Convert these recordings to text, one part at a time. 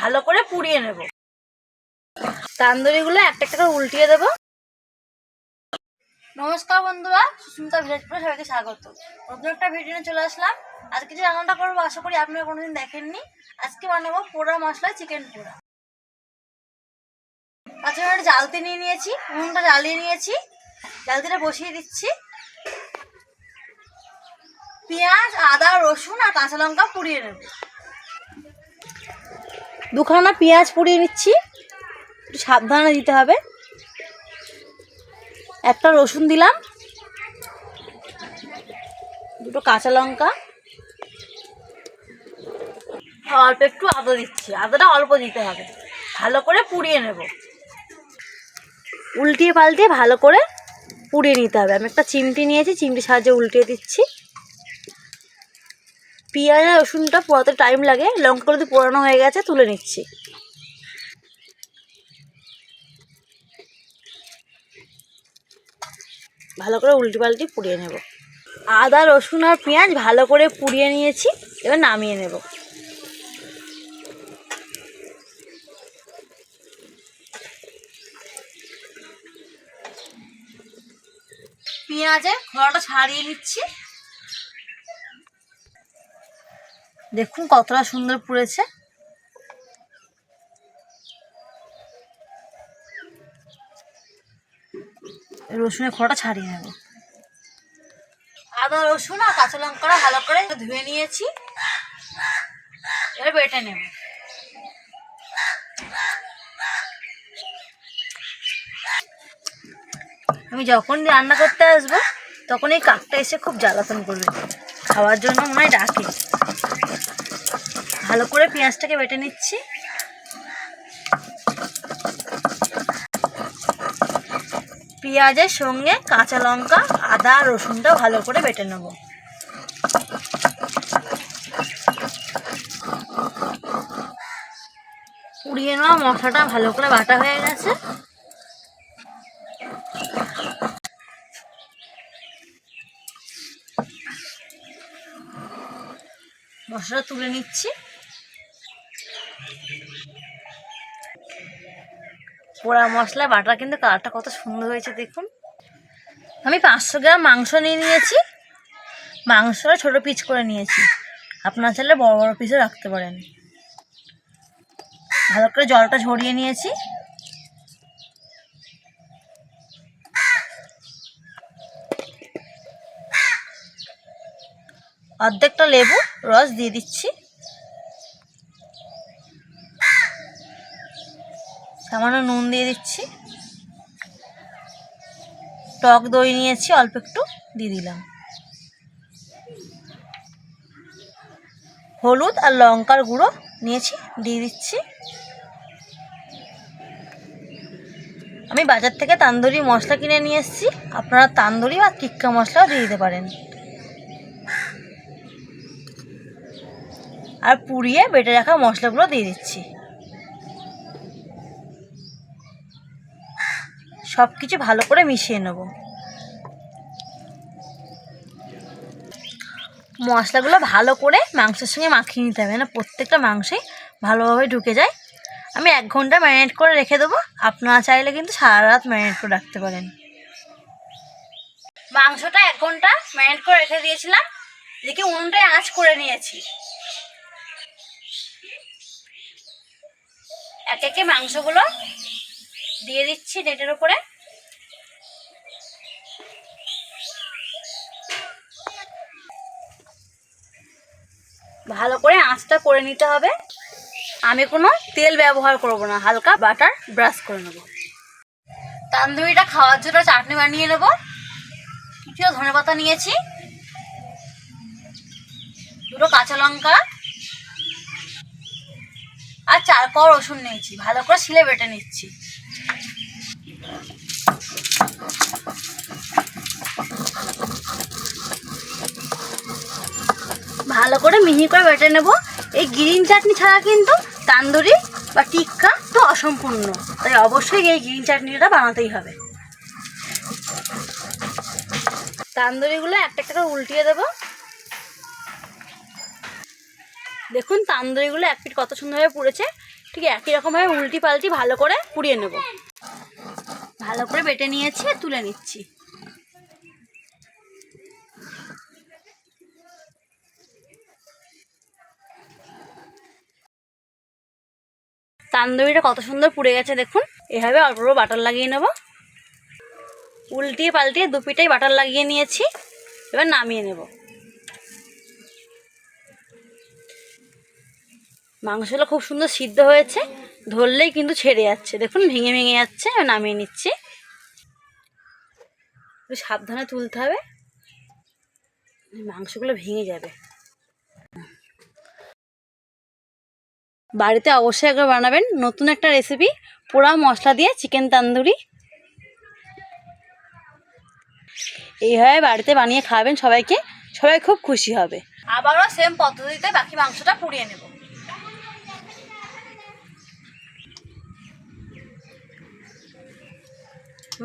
ভালো করে পুড়িয়ে নেব। তান্দুরিগুলো একটা একটা করে উল্টিয়ে দেবো। নমস্কার বন্ধুরা, সুস্মিতা ভিলেজপুরে সবাইকে স্বাগত। নতুন একটা ভিডিও নিয়ে চলে আসলাম। আজকে যে রান্নাটা করবো আশা করি আপনারা কোনোদিন দেখেননি। আজকে বানাবো পোড়া মশলায় চিকেন পোড়া। 5 মিনিট জ্বালতে নিয়ে নিয়েছি, উনুনটা জ্বালিয়ে নিয়েছি, জ্বালতিটা বসিয়ে দিচ্ছি। পেঁয়াজ, আদা, রসুন আর কাঁচা লঙ্কা পুড়িয়ে নেব। 2খানা পেঁয়াজ পুড়িয়ে নিচ্ছি, একটু সাবধানে দিতে হবে। একটা রসুন দিলাম, 2টো কাঁচা লঙ্কা, অল্প একটু আদা দিচ্ছি। আদাটা অল্প দিতে হবে। ভালো করে পুড়িয়ে নেব। উল্টিয়ে পাল্টিয়ে ভালো করে পুড়িয়ে নিতে হবে। আমি একটা চিমটি নিয়েছি, চিমটির সাহায্যে উল্টিয়ে দিচ্ছি। পেঁয়াজ আর রসুনটা পোড়াতে টাইম লাগে, লঙ্কাগুলো দিয়ে পোড়ানো হয়ে গেছে, তুলে নিচ্ছি। ভালো করে উল্টি পাল্টি পুড়িয়ে নেব। আদা, রসুন আর পেঁয়াজ ভালো করে পুড়িয়ে নিয়েছি, এবার নামিয়ে নেব। পেঁয়াজের খোলাটা ছাড়িয়ে নিচ্ছি। দেখুন কতটা সুন্দর পুড়েছে। রসুনের খোলাটা ছাড়িয়ে নেব। আদা, রসুন আর কাঁচা লঙ্কাটা ভালো করে ধুয়ে নিয়েছি, এবার বেটে নেব। আমি যখন রান্না করতে আসবো তখন এই কাকটা এসে খুব জ্বালাতন করবে, খাওয়ার জন্য মনে হয় ডাকে। ভালো করে পেঁয়াজটাকে বেটে নিচ্ছি। পেঁয়াজের সঙ্গে কাঁচা লঙ্কা, আদা, রসুনটা ভালো করে বেটে নেব। পুড়িয়ে নেওয়া মশলাটা ভালো করে বাটা হয়ে গেছে। মশলা তুলে নিচ্ছি। পোড়া মশলা বাটা কিন্তু কালারটা কত সুন্দর হয়েছে দেখুন। আমি 500 গ্রাম মাংস নিয়ে নিয়েছি। মাংসটা ছোটো পিস করে নিয়েছি, আপনারা চাইলে বড় বড় পিসও রাখতে পারেন। ভালো করে জলটা ঝরিয়ে নিয়েছি। অর্ধেকটা লেবু রস দিয়ে দিচ্ছি। সামান্য নুন দিয়ে দিচ্ছি। টক দই নিয়েছি, অল্প একটু দিয়ে দিলাম। হলুদ আর লঙ্কার গুঁড়ো নিয়েছি, দিয়ে দিচ্ছি। আমি বাজার থেকে তান্দুরি মশলা কিনে নিয়ে এসেছি, আপনারা তান্দুরি বা টিক্কা মশলাও দিয়ে দিতে পারেন। আর পুড়িয়ে বেটে রাখা মশলাগুলো দিয়ে দিচ্ছি। সব কিছু ভালো করে মিশিয়ে নেব। মশলাগুলো ভালো করে মাংসের সঙ্গে মাখিয়ে নিতে হবে, না প্রত্যেকটা মাংসেই ভালোভাবে ঢুকে যায়। আমি 1 ঘন্টা ম্যারিনেট করে রেখে দেবো। আপনারা চাইলে কিন্তু সারা রাত ম্যারিনেট করে রাখতে পারেন। মাংসটা 1 ঘন্টা ম্যারিনেট করে রেখে দিয়েছিলাম। এদিকে উনুনটায় আঁচ করে নিয়েছি। একে একে মাংসগুলো দিয়ে দিচ্ছি নেটের উপরে। ভালো করে আঁচটা করে নিতে হবে। আমি কোনো তেল ব্যবহার করব না, হালকা বাটার ব্রাশ করে নেব। তান্দুরিটা খাওয়ার জন্য চাটনি বানিয়ে নেব। কিছু ধনেপাতা নিয়েছি, 2টো কাঁচা লঙ্কা আর 4 কোয়া রসুন নিয়েছি। ভালো করে শিলে বেটে নিচ্ছি। ভালো করে মিহি করে বেটে নেব। এই গ্রিন চাটনি ছাড়া কিন্তু তান্দুরি বা টিক্কা তো অসম্পূর্ণ, তাই অবশ্যই এই গ্রিন চাটনিটা বানাতেই হবে। তান্দুরিগুলো একটা একটা করে উল্টিয়ে দেব। দেখুন তান্দুরিগুলো এক পিঠ কত সুন্দরভাবে পুড়েছে। ঠিক একই রকমভাবে উল্টি পাল্টি ভালো করে পুড়িয়ে নেব। ভালো করে বেটে নিয়েছি, তুলে নিচ্ছি। তান্দুরিটা কত সুন্দর পুড়ে গেছে দেখুন। এভাবে অল্প অল্প বাটার লাগিয়ে নেব। উল্টিয়ে পাল্টিয়ে দু পিঠেই বাটার লাগিয়ে নিয়েছি, এবার নামিয়ে নেব। মাংসগুলো খুব সুন্দর সিদ্ধ হয়েছে, ধরলেই কিন্তু ছেড়ে যাচ্ছে, দেখুন ভেঙে ভেঙে যাচ্ছে। নামিয়ে নিচ্ছি। একটু সাবধানে তুলতে হবে, মাংসগুলো ভেঙে যাবে। বাড়িতে অবশ্যই একবার বানাবেন নতুন একটা রেসিপি, পোড়া মশলা দিয়ে চিকেন তান্দুরি। এইভাবে বাড়িতে বানিয়ে খাওয়াবেন সবাইকে, সবাই খুব খুশি হবে। আবারও সেম পদ্ধতিতে বাকি মাংসটা পুড়িয়ে নেব।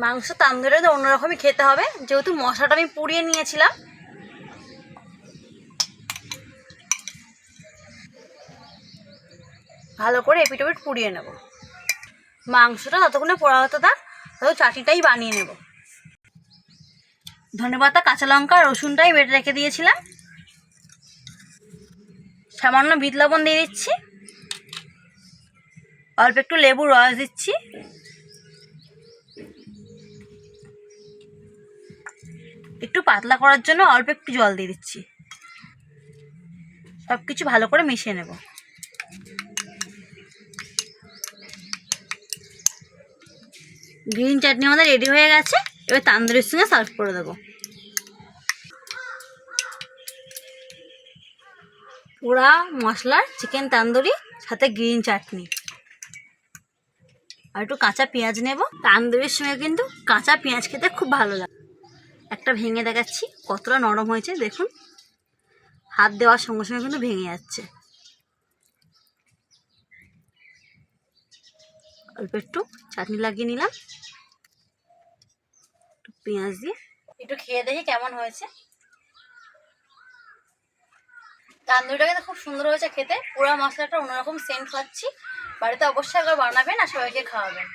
মাংস তান্দুরিতে অন্যরকমই খেতে হবে, যেহেতু মশলাটা আমি পুড়িয়ে নিয়েছিলাম। ভালো করে এপিট ওপিট পুড়িয়ে নেব। মাংসটা ততক্ষণে পোড়া হতে থাক, তত চাটনিটাই বানিয়ে নেব। ধনেপাতা, কাঁচা লঙ্কা, রসুনটাই বেটে রেখে দিয়েছিলাম। সামান্য বিট লবণ দিয়ে দিচ্ছি, অল্প একটু লেবুর রস দিচ্ছি, একটু পাতলা করার জন্য অল্প একটু জল দিয়ে দিচ্ছি। সব কিছু ভালো করে মিশিয়ে নেব। গ্রিন চাটনি আমাদের রেডি হয়ে গেছে, এবার তান্দুরির সঙ্গে সার্ভ করে দেবো। পোড়া মশলার চিকেন তান্দুরি, সাথে গ্রিন চাটনি আর একটু কাঁচা পেঁয়াজ নেব। তান্দুরির সঙ্গে কিন্তু কাঁচা পেঁয়াজ খেতে খুব ভালো লাগে। একটা ভেঙে দেখাচ্ছি কতটা নরম হয়েছে দেখুন, হাত দেওয়ার সঙ্গে সঙ্গে কিন্তু ভেঙে যাচ্ছে। অল্প একটু চাটনি লাগিয়ে নিলাম, একটু পেঁয়াজ দিয়ে। একটু খেয়ে দেখি কেমন হয়েছে। তান্দুরিটা কিন্তু খুব সুন্দর হয়েছে খেতে, পুরো মশলাটা অন্যরকম সেন্ট পাচ্ছি। বাড়িতে অবশ্যই একবার বানাবেন আর সবাইকে খাওয়াবেন।